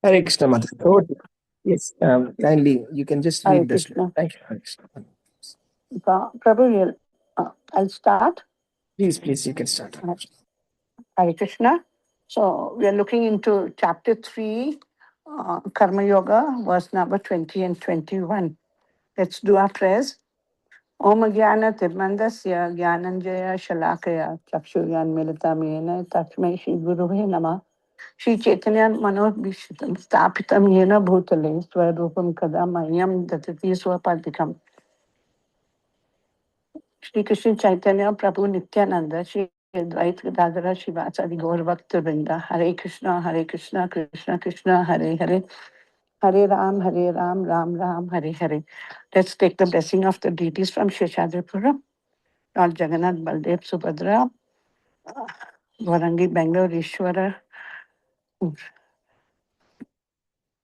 Hare Krishna, Mother. Oh, yes, kindly, you can just Hare read the sloka. Krishna. Thank you, Hare Krishna. Prabhu, I'll start. Please, you can start. Hare Krishna. So we are looking into chapter 3, Karma Yoga, verse number 20 and 21. Let's do our prayers. Om Jnana Tirmandasya Jnananjaya Shalakaya Chakshuryan Militamena Takshmai Shri Guruhe Nama Shri Chaitanya Manobhishitam Stapitam Yena Bhutale Swarupam Kada Mayam Datati Swapadikam Shri Krishna Chaitanya Prabhu Nityananda Shri Advait Gadadara Shivasadi Gaur Bhakta Vrinda Hare Krishna Krishna Krishna Hare Hare Hare Ram Ram Ram Hare Hare. Let's take the blessing of the deities from Sheshadripura. Lord Jagannath, Baldev, Subhadra, Varangi, Bangalore, Ishwara,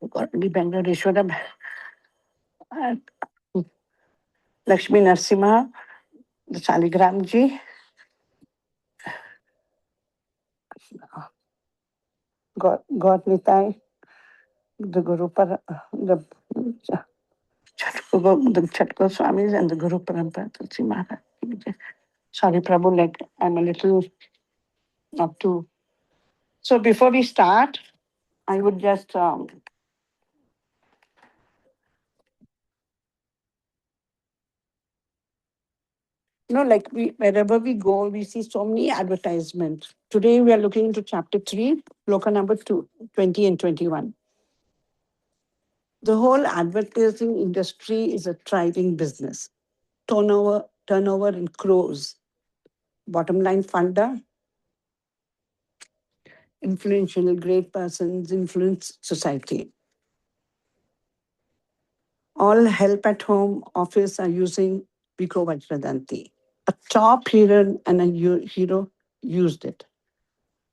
Varangi, Bangalore, Ishwara, Lakshmi Narsimha, the Saligramji, God Nitai, the Guru the Chatko Swamis and the Guru Parampara, Tulsi Maharaj. Sorry, Prabhu, like I'm a little not too. So before we start, I would just like wherever we go, we see so many advertisements. Today we are looking into chapter 3, loka number 2, 20 and 21. The whole advertising industry is a thriving business. Turnover in crores. Bottom line funda, influential, great persons influence society. All help at home, office are using Vico Vajradanti. A top hero and a hero used it.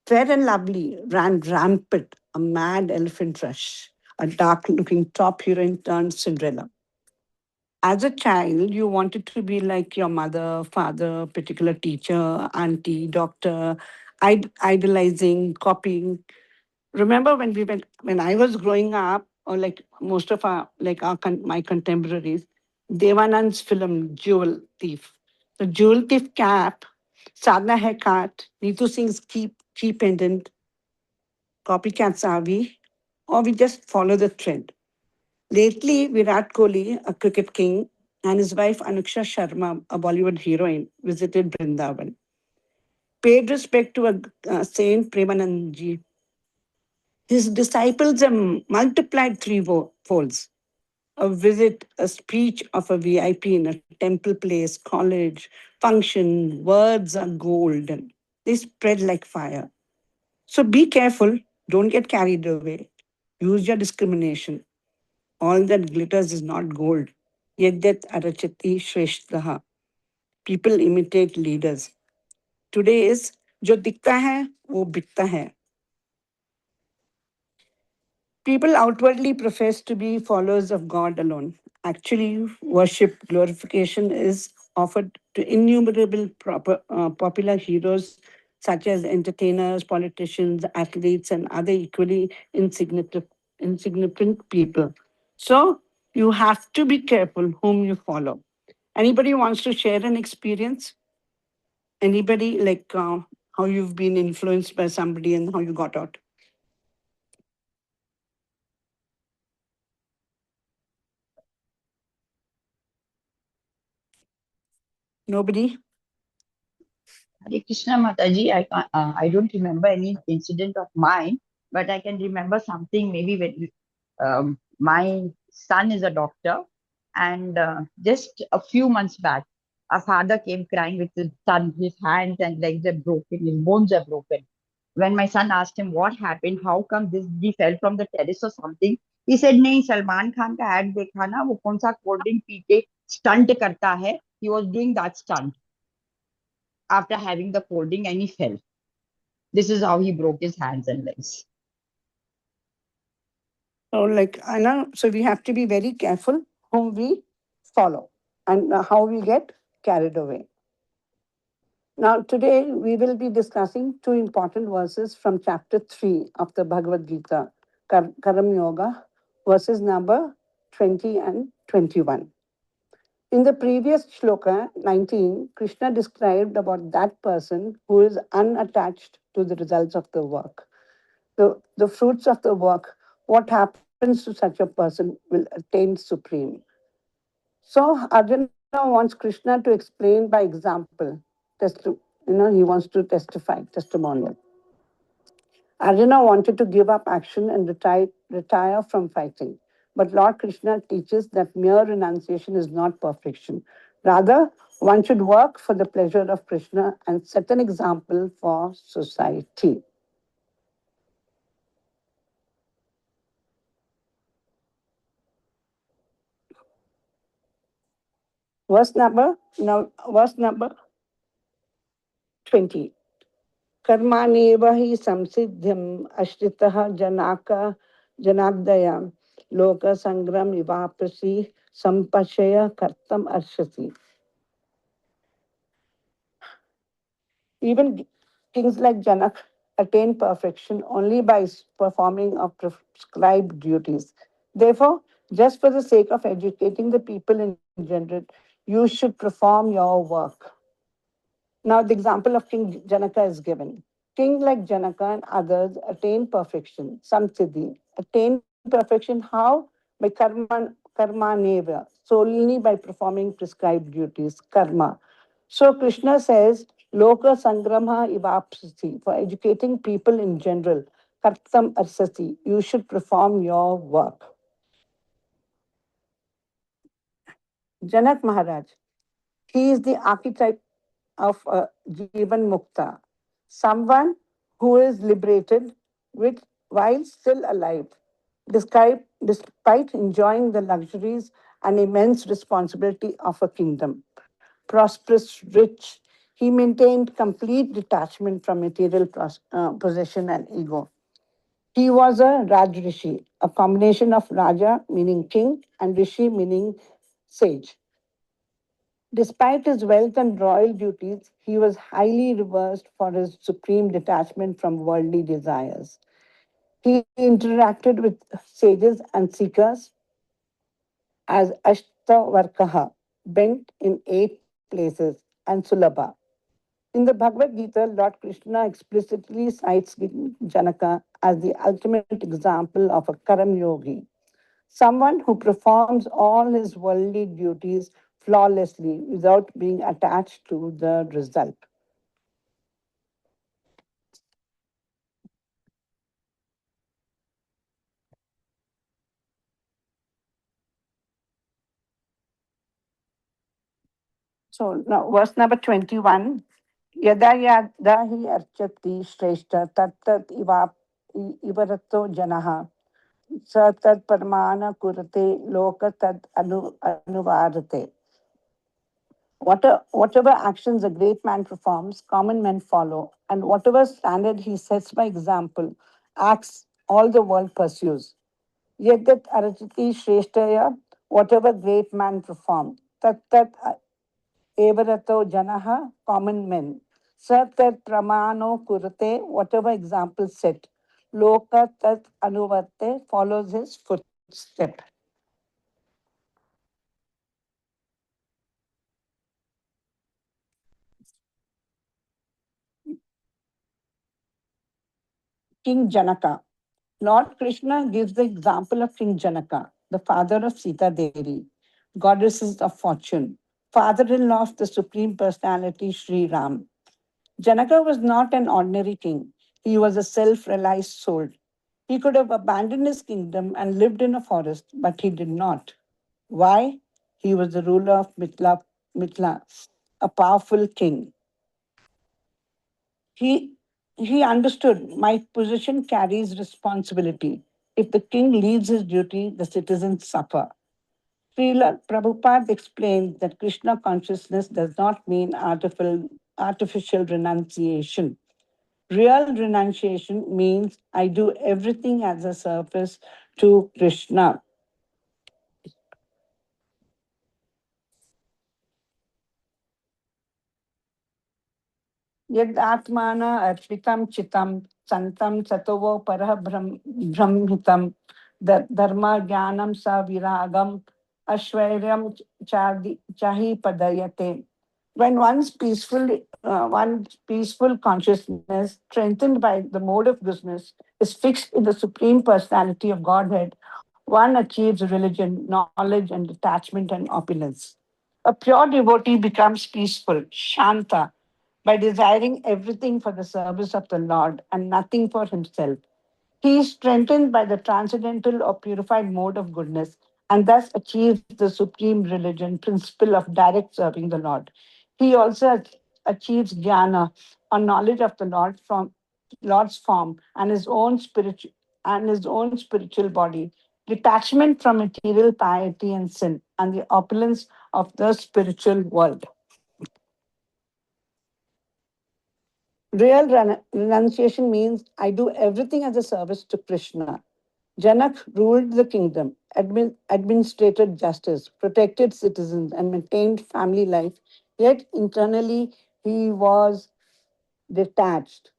Fair and Lovely ran rampant, a mad elephant rush. A dark looking top heroine turned Cinderella. As a child, you wanted to be like your mother, father, particular teacher, auntie, doctor, idolizing, copying. Remember when I was growing up, or like most of my contemporaries, Devanand's film Jewel Thief. The Jewel Thief cap, Sadhna haircut, Neetu Singh's key pendant, copycats are we, or we just follow the trend. Lately, Virat Kohli, a cricket king, and his wife Anuksha Sharma, a Bollywood heroine, visited Vrindavan. Paid respect to a Saint Premanandji. His disciples are multiplied folds. A visit, a speech of a VIP in a temple place, college, function, words are golden. They spread like fire. So be careful, don't get carried away. Use your discrimination. All that glitters is not gold. Yajat arachati shreshtaha. People imitate leaders. Today is जो दिखता है वो बिकता है. People outwardly profess to be followers of God alone. Actually, worship, glorification is offered to innumerable popular heroes such as entertainers, politicians, athletes, and other equally insignificant people. So you have to be careful whom you follow. Anybody wants to share an experience? Anybody like how you've been influenced by somebody and how you got out? Nobody? Hare Krishna Mataji, I don't remember any incident of mine, but I can remember something maybe when my son is a doctor, and just a few months back, a father came crying with his son, his hands and legs are broken, his bones are broken. When my son asked him what happened, how come this he fell from the terrace or something, he said, नहीं सलमान खान का ad देखा ना वो कौन सा cold drink P के stunt करता है. He was doing that stunt after having the folding and he fell. This is how he broke his hands and legs. So, like I know, so we have to be very careful whom we follow and how we get carried away. Now, today we will be discussing two important verses from chapter 3 of the Bhagavad Gita, Karam Yoga, verses number 20 and 21. In the previous shloka 19, Krishna described about that person who is unattached to the results of the work. The fruits of the work, what happens to such a person will attain supreme. So Arjuna wants Krishna to explain by example. He wants to testify, testimonial. Arjuna wanted to give up action and retire from fighting. But Lord Krishna teaches that mere renunciation is not perfection. Rather, one should work for the pleasure of Krishna and set an example for society. Verse number 20. कर्मानेव हि संसिद्धिम् अश्रितः जनादय लोकसङ्ग्रम इवापसि संपशय कर्तम अर्षसि. Even kings like Janak attain perfection only by performing of prescribed duties. Therefore, just for the sake of educating the people in general, you should perform your work. Now, the example of King Janaka is given. King like Janaka and others attain perfection, samsiddhi. Attain perfection how? By karma neva, solely by performing prescribed duties, karma. So Krishna says, Loka Sangrama Ivapsasi, for educating people in general, Kartam Arsasi, you should perform your work. Janak Maharaj, he is the archetype of Jivan Mukta, someone who is liberated with, while still alive, despite enjoying the luxuries and immense responsibility of a kingdom. Prosperous, rich, he maintained complete detachment from material possession and ego. He was a Raj Rishi, a combination of Raja meaning king and Rishi meaning sage. Despite his wealth and royal duties, he was highly reverenced for his supreme detachment from worldly desires. He interacted with sages and seekers as Ashtavarkaha, bent in 8 places, and Sulabha. In the Bhagavad Gita, Lord Krishna explicitly cites Janaka as the ultimate example of a Karam Yogi, someone who performs all his worldly duties flawlessly without being attached to the result. So now verse number 21. Yada yada hi archati shrestha tat tat ivarato janaha sa tad parmana kurate loka tad anuvarate. Whatever actions a great man performs, common men follow, and whatever standard he sets by example, acts all the world pursues. Yet that arachiti shrestaya, whatever great man performed, tat evarato janaha, common men. Sat tat pramano kurate, whatever example set. Loka tat anuvarte, follows his footstep. King Janaka. Lord Krishna gives the example of King Janaka, the father of Sita Devi, goddesses of fortune, father in law of the Supreme Personality Sri Ram. Janaka was not an ordinary king, he was a self realized soul. He could have abandoned his kingdom and lived in a forest, but he did not. Why? He was the ruler of Mithila, a powerful king. He he understood my position carries responsibility. If the king leaves his duty, the citizens suffer. Srila Prabhupada explains that Krishna consciousness does not mean artificial renunciation. Real renunciation means I do everything as a service to Krishna. Yad atmana arpitam chitam Santam Satovo Parah Brahmitam Dharma Jnanam Sa Viragam Ashwairyam Chahi Padayate. When one's peaceful consciousness, strengthened by the mode of goodness, is fixed in the supreme personality of Godhead, one achieves religion, knowledge, and detachment and opulence. A pure devotee becomes peaceful, shanta, by desiring everything for the service of the Lord and nothing for himself. He is strengthened by the transcendental or purified mode of goodness and thus achieves the supreme religion principle of direct serving the Lord. He also achieves jnana or knowledge of the Lord from Lord's form and his own spiritual body, detachment from material piety and sin, and the opulence of the spiritual world. Real renunciation means I do everything as a service to Krishna. Janak ruled the kingdom, administrated justice, protected citizens, and maintained family life, yet internally he was detached.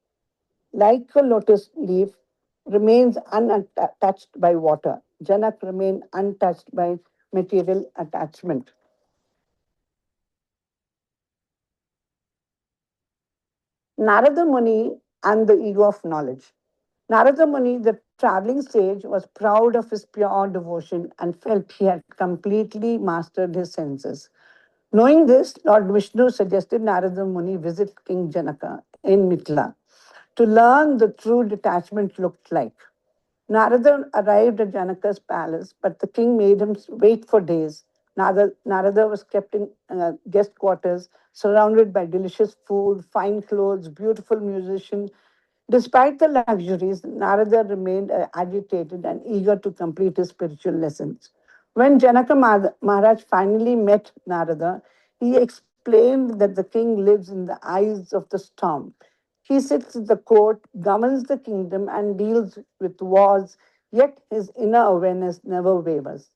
Like a lotus leaf remains untouched by water, Janak remained untouched by material attachment. Narada Muni and the ego of knowledge. Narada Muni, the traveling sage, was proud of his pure devotion and felt he had completely mastered his senses. Knowing this, Lord Vishnu suggested Narada Muni visit King Janaka in Mithila to learn the true detachment looked like. Narada arrived at Janaka's palace, but the king made him wait for days. Narada was kept in guest quarters, surrounded by delicious food, fine clothes, beautiful musicians. Despite the luxuries, Narada remained agitated and eager to complete his spiritual lessons. When Maharaj finally met Narada, he explained that the king lives in the eyes of the storm. He sits in the court, governs the kingdom, and deals with wars, yet his inner awareness never wavers.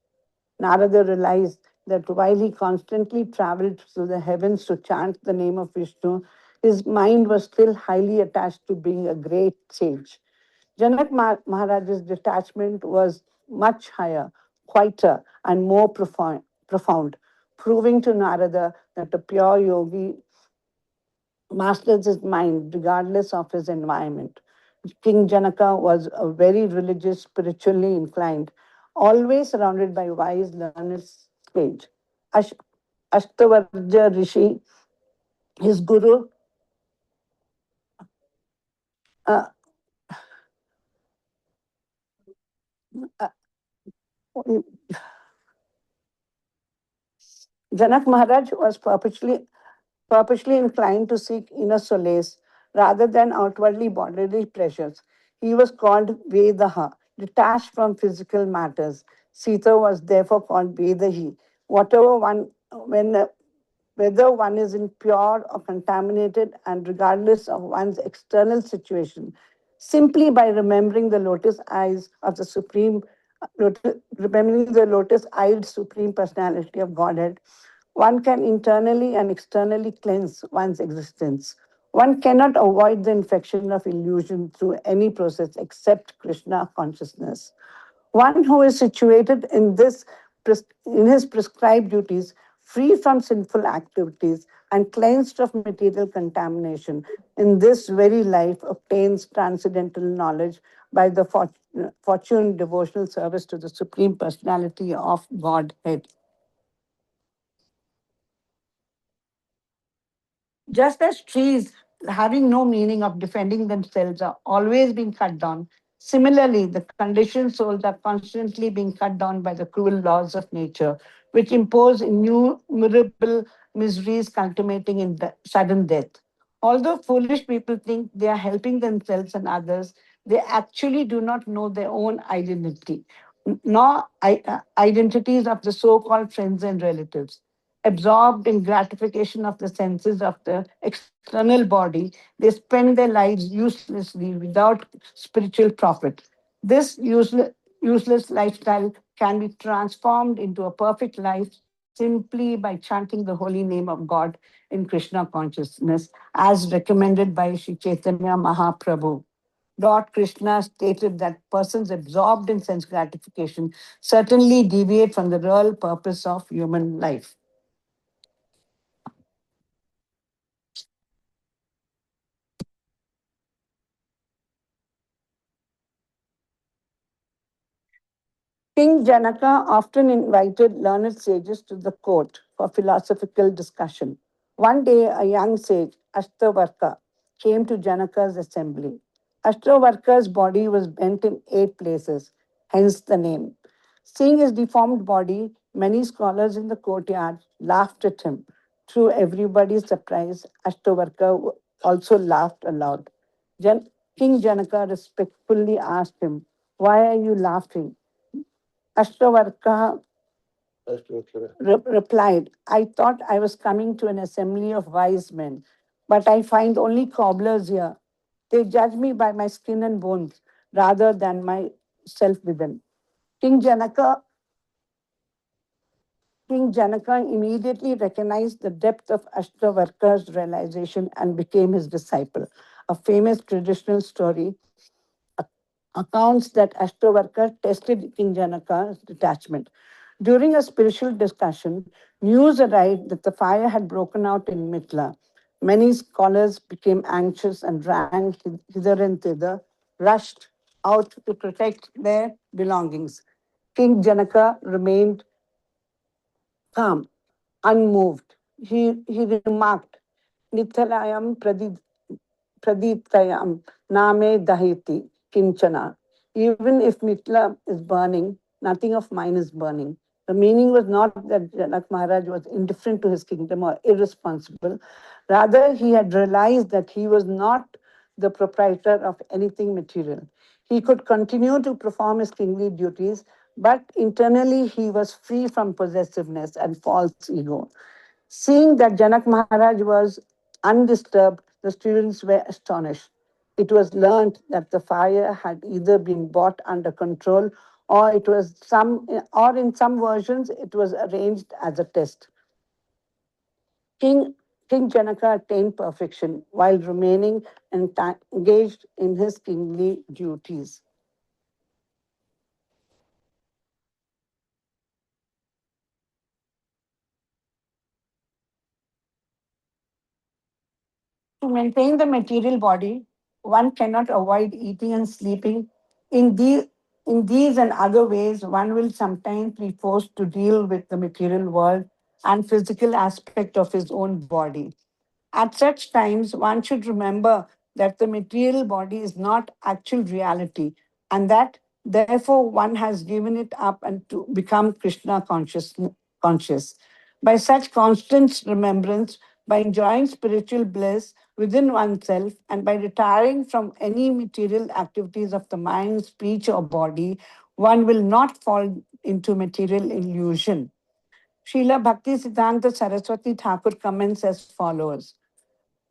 Narada realized that while he constantly traveled through the heavens to chant the name of Vishnu, his mind was still highly attached to being a great sage. Maharaj's detachment was much higher, quieter, and more profound, proving to Narada that a pure yogi masters his mind regardless of his environment. King Janaka was a very religious, spiritually inclined, always surrounded by wise, learned sage. Ash- Ashtavarja Rishi, his guru, uh, uh, Janak Maharaj was purposely inclined to seek inner solace rather than outwardly bodily pleasures. He was called Vedaha, detached from physical matters. Sita was therefore called Vedahi. Whatever one, when whether one is impure or contaminated, and regardless of one's external situation, simply by remembering the lotus eyes of the Supreme, remembering the lotus eyed Supreme Personality of Godhead, one can internally and externally cleanse one's existence. One cannot avoid the infection of illusion through any process except Krishna consciousness. One who is situated in his prescribed duties, free from sinful activities, and cleansed of material contamination, in this very life obtains transcendental knowledge by the fortune devotional service to the Supreme Personality of Godhead. Just as trees having no meaning of defending themselves are always being cut down, similarly, the conditioned souls are constantly being cut down by the cruel laws of nature, which impose innumerable miseries culminating in sudden death. Although foolish people think they are helping themselves and others, they actually do not know their own identity, nor identities of the so called friends and relatives. Absorbed in gratification of the senses of the external body, they spend their lives uselessly without spiritual profit. This useless lifestyle can be transformed into a perfect life simply by chanting the holy name of God in Krishna consciousness, as recommended by Sri Chaitanya Mahaprabhu. Lord Krishna stated that persons absorbed in sense gratification certainly deviate from the real purpose of human life. King Janaka often invited learned sages to the court for philosophical discussion. One day, a young sage, Ashtavarka, came to Janaka's assembly. Ashtavarka's body was bent in 8 places, hence the name. Seeing his deformed body, many scholars in the courtyard laughed at him. To everybody's surprise, Ashtavarka also laughed aloud. King Janaka respectfully asked him, "Why are you laughing?" Ashtavarka replied, "I thought I was coming to an assembly of wise men, but I find only cobblers here. They judge me by my skin and bones rather than my self within." King Janaka, King Janaka immediately recognized the depth of Ashtavarka's realization and became his disciple. A famous traditional story accounts that Ashtavarkar tested King Janaka's detachment. During a spiritual discussion, news arrived that the fire had broken out in Mithila. Many scholars became anxious and ran hither and thither, rushed out to protect their belongings. King Janaka remained calm, unmoved. He remarked, Nithalayam Pradiptayam Name Dahiti Kinchana. Even if Mitla is burning, nothing of mine is burning. The meaning was not that Janak Maharaj was indifferent to his kingdom or irresponsible. Rather, he had realized that he was not the proprietor of anything material. He could continue to perform his kingly duties, but internally he was free from possessiveness and false ego. Seeing that Janak Maharaj was undisturbed, the students were astonished. It was learned that the fire had either been brought under control or it was some or in some versions it was arranged as a test. King King Janaka attained perfection while remaining engaged in his kingly duties. To maintain the material body, one cannot avoid eating and sleeping. In, the, in these and other ways, one will sometimes be forced to deal with the material world and physical aspect of his own body. At such times, one should remember that the material body is not actual reality and that therefore one has given it up and to become conscious. By such constant remembrance, by enjoying spiritual bliss within oneself, and by retiring from any material activities of the mind, speech, or body, one will not fall into material illusion. Srila Bhakti Siddhanta Saraswati Thakur comments as follows.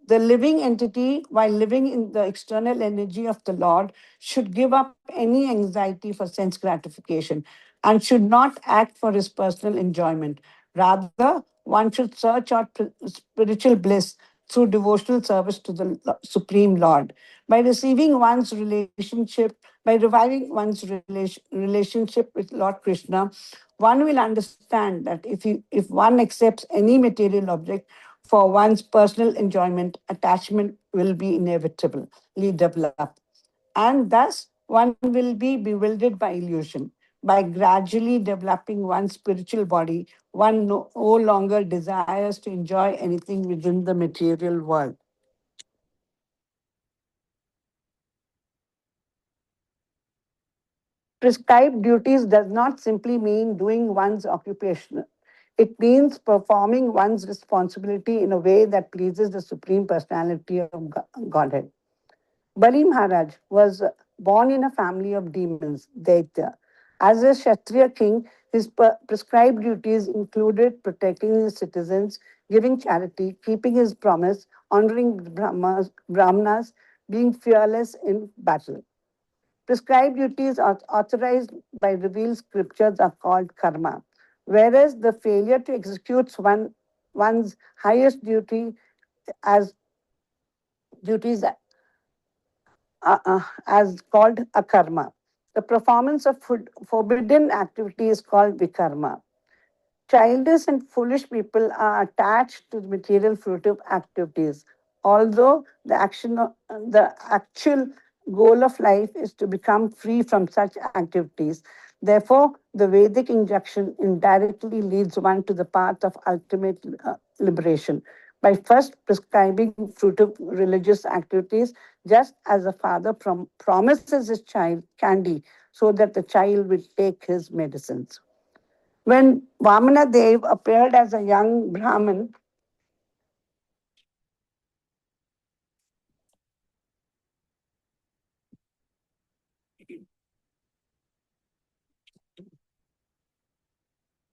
The living entity, while living in the external energy of the Lord, should give up any anxiety for sense gratification and should not act for his personal enjoyment. Rather, one should search out spiritual bliss through devotional service to the Supreme Lord. By receiving one's relationship, by reviving one's relationship with Lord Krishna, one will understand that if one accepts any material object for one's personal enjoyment, attachment will be inevitably develop. And thus, one will be bewildered by illusion. By gradually developing one's spiritual body, one no longer desires to enjoy anything within the material world. Prescribed duties does not simply mean doing one's occupation. It means performing one's responsibility in a way that pleases the Supreme Personality of Godhead. Bali Maharaj was born in a family of demons, Daitya. As a Kshatriya king, his prescribed duties included protecting his citizens, giving charity, keeping his promise, honoring Brahmanas, being fearless in battle. Prescribed duties authorized by revealed scriptures are called karma, whereas the failure to execute one's highest duty as duties as called akarma. The performance of forbidden activity is called vikarma. Childish and foolish people are attached to the material fruitive activities, although the actual goal of life is to become free from such activities. Therefore, the Vedic injunction indirectly leads one to the path of ultimate liberation by first prescribing fruitive religious activities, just as a father promises his child candy so that the child will take his medicines. When Vamana Dev appeared as a young Brahmin,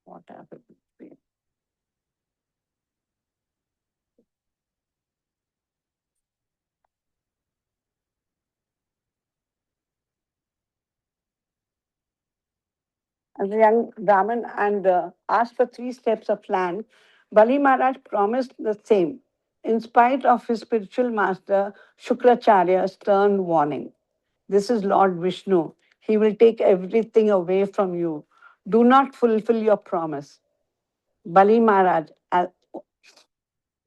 what happened? As a young Brahmin and asked for 3 steps of land, Bali Maharaj promised the same, in spite of his spiritual master Shukracharya's stern warning. This is Lord Vishnu. He will take everything away from you. Do not fulfill your promise. Bali Maharaj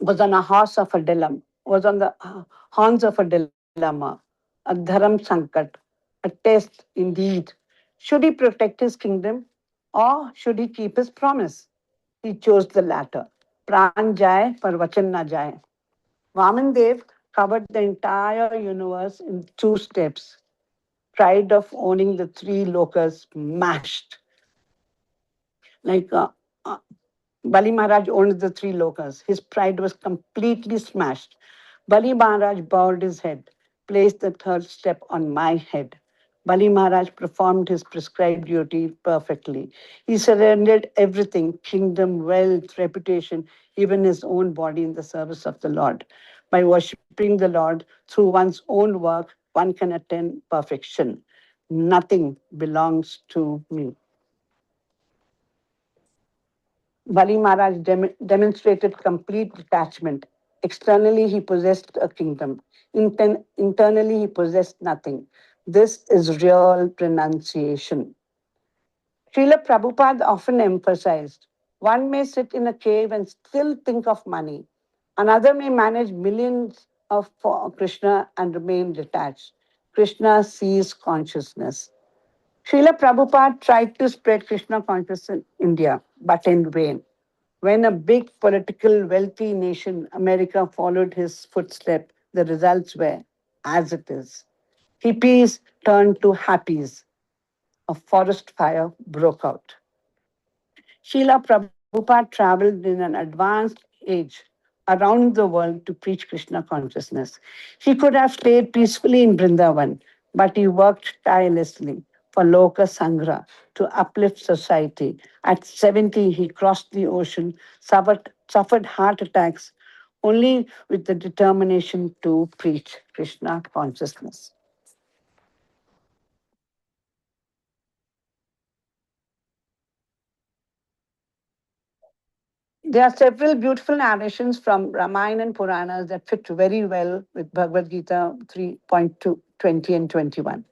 was on a horse of a dilemma, was on the horns of a dilemma, a dharam sankat, a test indeed. Should he protect his kingdom or should he keep his promise? He chose the latter. Pran jai, par vachan na jai. Vaman Dev covered the entire universe in 2 steps. Pride of owning the 3 lokas mashed. Like uh, Bali Maharaj owned the 3 lokas. His pride was completely smashed. Bali Maharaj bowed his head, placed the 3rd step on my head. Bali Maharaj performed his prescribed duty perfectly. He surrendered everything kingdom, wealth, reputation, even his own body in the service of the Lord. By worshipping the Lord through one's own work, one can attain perfection. Nothing belongs to me. Bali Maharaj demonstrated complete detachment. Externally, he possessed a kingdom. Internally, he possessed nothing. This is real renunciation. Srila Prabhupada often emphasized one may sit in a cave and still think of money. Another may manage millions of for Krishna and remain detached. Krishna sees consciousness. Srila Prabhupada tried to spread Krishna consciousness in India, but in vain. When a big political wealthy nation, America, followed his footsteps, the results were as it is. Hippies turned to happies. A forest fire broke out. Srila Prabhupada traveled in an advanced age around the world to preach Krishna consciousness. He could have stayed peacefully in Vrindavan, but he worked tirelessly for Loka Sangra to uplift society. At 70, he crossed the ocean, suffered heart attacks, only with the determination to preach Krishna consciousness. There are several beautiful narrations from Ramayana and Puranas that fit very well with Bhagavad Gita 3.2, 20 and 21.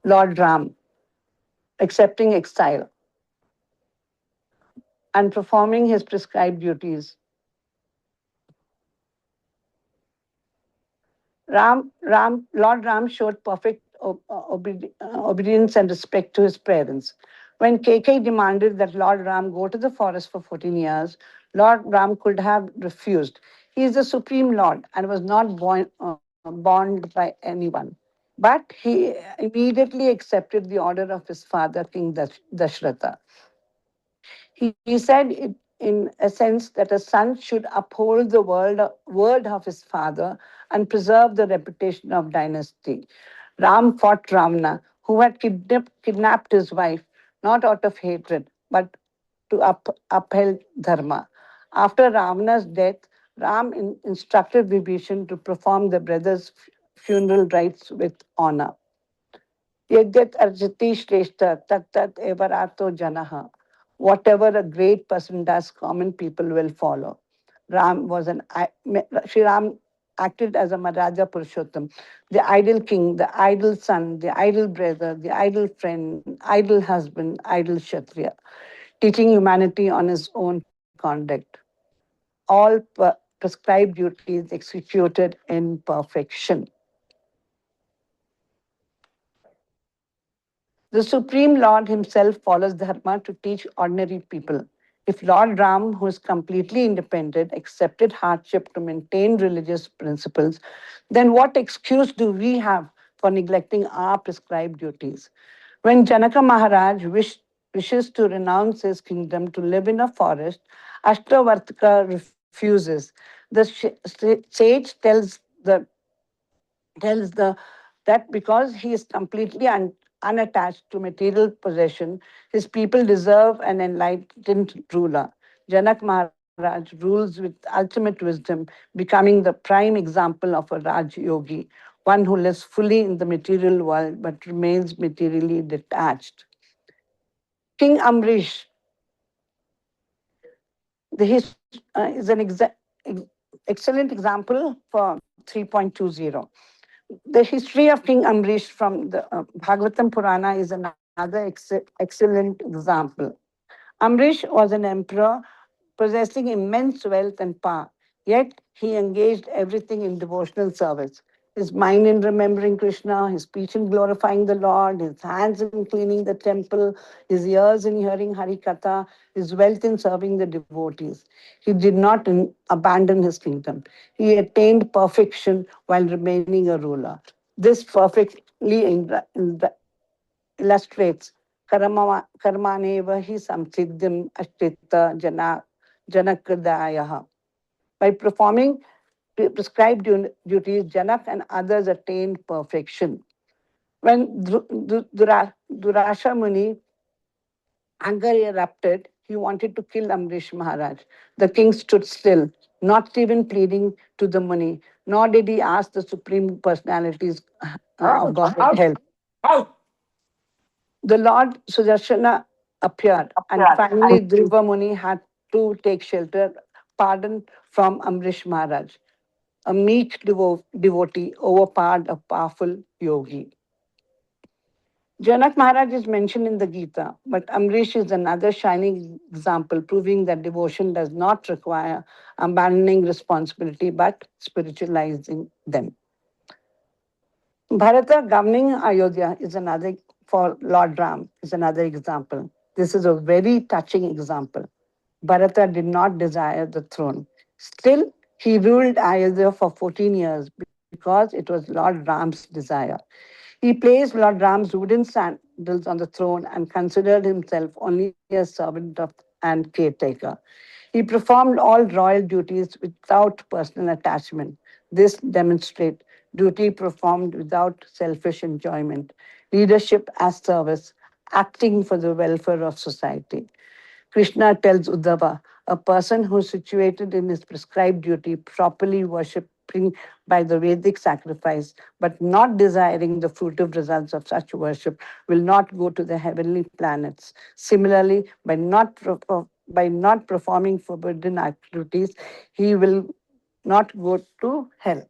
Lord Ram accepting exile and performing his prescribed duties. Lord Ram showed perfect obedience and respect to his parents. When KK demanded that Lord Ram go to the forest for 14 years, Lord Ram could have refused. He is the supreme Lord and was not bound by anyone. But he immediately accepted the order of his father, King Dashratha. He said it in a sense that a son should uphold the word of his father and preserve the reputation of dynasty. Ram fought Ravana, who had kidnapped his wife, not out of hatred, but to uphold dharma. After Ravana's death, Ram instructed Vibhishan to perform the brother's funeral rites with honor. Yadyat arjati shrestha tat tat evarato janaha. Whatever a great person does, common people will follow. Ram was an Sri Ram acted as a Maharaja Purushottam, the ideal king, the ideal son, the ideal brother, the ideal friend, ideal husband, ideal Kshatriya, teaching humanity on his own conduct. All prescribed duties executed in perfection. The Supreme Lord himself follows Dharma to teach ordinary people. If Lord Ram, who is completely independent, accepted hardship to maintain religious principles, then what excuse do we have for neglecting our prescribed duties? When Janaka Maharaj wishes to renounce his kingdom to live in a forest, Ashtavartaka refuses. The sage tells the that because he is completely unattached to material possession, his people deserve an enlightened ruler. Janak Maharaj rules with ultimate wisdom, becoming the prime example of a Raj Yogi, one who lives fully in the material world but remains materially detached. King Amrish, is an excellent example for 3.20. The history of King Amrish from the Bhagavatam Purana is another excellent example. Amrish was an emperor possessing immense wealth and power, yet he engaged everything in devotional service. His mind in remembering Krishna, his speech in glorifying the Lord, his hands in cleaning the temple, his ears in hearing Hari Katha, his wealth in serving the devotees. He did not abandon his kingdom. He attained perfection while remaining a ruler. This perfectly illustrates karmaneva hi samsiddhim ashtita janakadayaha. By performing prescribed duties, Janak and others attained perfection. When Durasha Muni anger erupted, he wanted to kill Amrish Maharaj. The king stood still, not even pleading to the Muni, nor did he ask the supreme personalities of God for help. The Lord Sudarshana appeared, and finally Dhruva Muni had to take shelter, pardon from Amrish Maharaj. A meek devotee overpowered a powerful yogi. Janak Maharaj is mentioned in the Gita, but Amrish is another shining example proving that devotion does not require abandoning responsibility but spiritualizing them. Bharata governing Ayodhya is another, for Lord Ram, is another example. This is a very touching example. Bharata did not desire the throne. Still, he ruled Ayodhya for 14 years because it was Lord Ram's desire. He placed Lord Ram's wooden sandals on the throne and considered himself only a servant of and caretaker. He performed all royal duties without personal attachment. This demonstrates duty performed without selfish enjoyment, leadership as service, acting for the welfare of society. Krishna tells Uddhava, a person who is situated in his prescribed duty, properly worshipping by the Vedic sacrifice, but not desiring the fruitive results of such worship, will not go to the heavenly planets. Similarly, by not performing forbidden activities, he will not go to hell.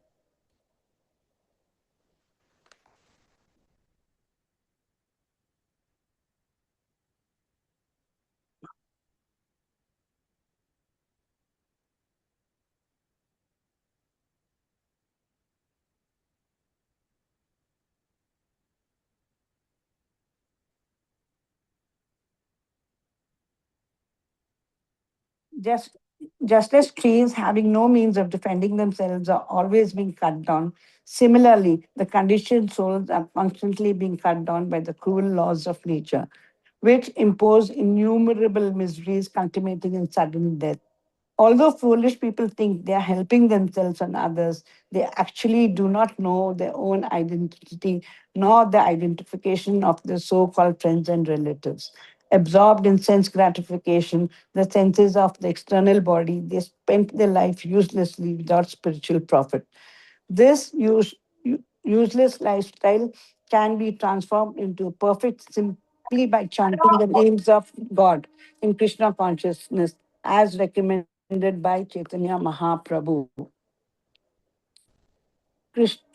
Just, just as trees having no means of defending themselves are always being cut down, similarly, the conditioned souls are constantly being cut down by the cruel laws of nature, which impose innumerable miseries culminating in sudden death. Although foolish people think they are helping themselves and others, they actually do not know their own identity nor the identification of their so called friends and relatives. Absorbed in sense gratification, the senses of the external body, they spent their life uselessly without spiritual profit. This useless lifestyle can be transformed into perfect simply by chanting the names of God in Krishna consciousness as recommended by Chaitanya Mahaprabhu.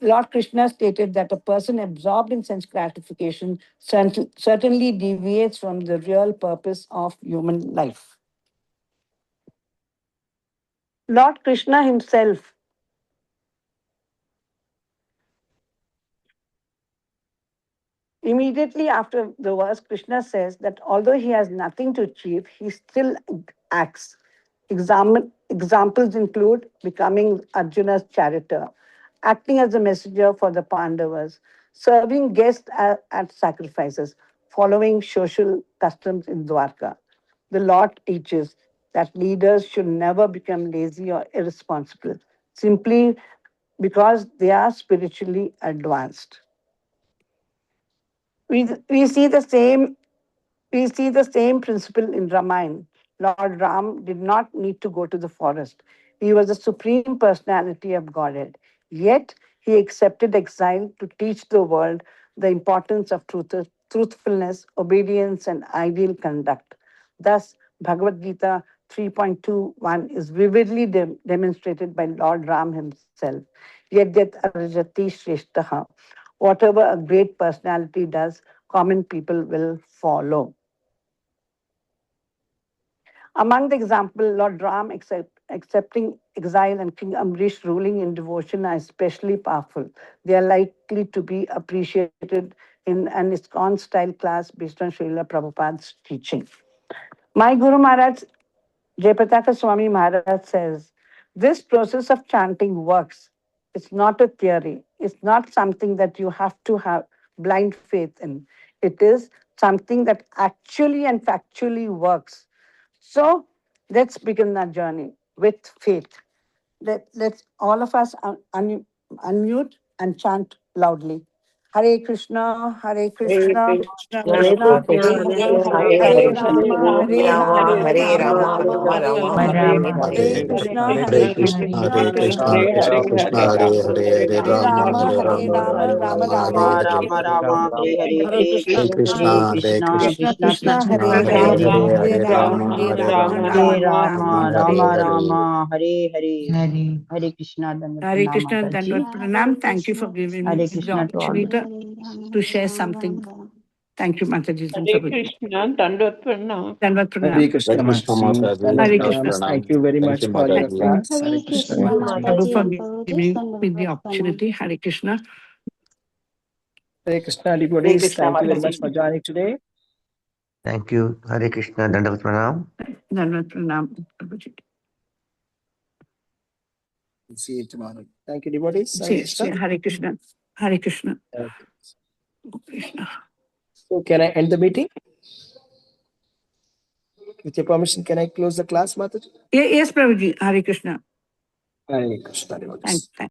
Lord Krishna stated that a person absorbed in sense gratification certainly deviates from the real purpose of human life. Lord Krishna himself immediately after the verse, Krishna says that although he has nothing to achieve, he still acts. Examples include becoming Arjuna's charioteer, acting as a messenger for the Pandavas, serving guests at sacrifices, following social customs in Dwarka. The Lord teaches that leaders should never become lazy or irresponsible simply because they are spiritually advanced. We see the same we see the same principle in Ramayana. Lord Ram did not need to go to the forest. He was the supreme personality of Godhead. Yet he accepted exile to teach the world the importance of truthfulness, obedience, and ideal conduct. Thus, Bhagavad Gita 3.21 is vividly demonstrated by Lord Ram himself. Yet arjati shreshtaha. Whatever a great personality does, common people will follow. Among the example, Lord Ram accepting exile and King Amrish ruling in devotion are especially powerful. They are likely to be appreciated in an ISKCON style class based on Srila Prabhupada's teaching. My Guru Maharaj, Jayapataka Swami Maharaj says, this process of chanting works. It's not a theory. It's not something that you have to have blind faith in. It is something that actually and factually works. So let's begin our journey with faith. Let's all of us unmute and chant loudly. Hare Krishna, Hare Hare Krishna, Krishna Krishna, Hare Krishna, Krishna Krishna, Hare Hare Hare, Krishna, Krishna, Hare, Hare Hare Hare Hare, Hare, Rama, Rama Hare Rama, Rama, Hare Rama Rama Rama, Rama, Rama, Rama Hare Rama, Rama Hare. Hare Rama, Hare, Hare Hare Hare Krishna, Krishna, Hare Krishna, Hare Krishna Krishna, Krishna, Krishna, Hare Krishna Krishna Krishna, Hare Krishna, Ram, Krishna, Krishna Hare Hare Ram, Hare Ram, Hare. Hare Hare Ram, Hare Rama, Hare Rama, Rama Ram, Hare Rama, Hare Rama, Hare Ram, Rama Rama, Rama, Hare Hare Hare, Rama Hare. Rama, Hare Hare Hare, Krishna, Hare Hare Krishna, Hare Krishna, Krishna, Krishna Krishna Krishna, Krishna Krishna, Hare Hare Hare Hare, Hare, Hare, Hare Hare Rama, Rama, Hare Hare Rama, Rama, Hare Rama Rama, Rama, Rama Rama Hare Hare. Hare. Rama, Hare Hare, Hare Krishna, Dandavat Hare Pranam Krishna, Mataji, Dandavat Pranam. Thank you for giving me Hare the Krishna to all. opportunity to share something. Thank you, Mataji and Hare Prabhuji. Krishna, Dandavat Pranam. Dandavat Hare Pranam. Krishna, Hare Krishna Mataji. Mataji, Dandavat Hare Dandavat Krishna. Pranams. Thank you Pranam. very Thank much you for your Mataji. class. Hare Hare Krishna. Krishna Hare Prabhu Mataji for Mataji. and Prabhuji, giving me the Dandavat Pranam. opportunity. Hare Krishna. Hare Krishna, Hare devotees. Krishna, Thank you very much Mataji. for joining today. Thank you. Hare Krishna. Dandavat Pranam. Dandavat Pranam, Prabhuji. See you tomorrow. Thank you, devotees. Hare See, Krishna. Hare Krishna. Hare Krishna. Okay. Krishna. So, can I end the meeting? With your permission, can I close the class, Mataji? Yes, Prabhuji. Hare Krishna. Hare Krishna, devotees. Thank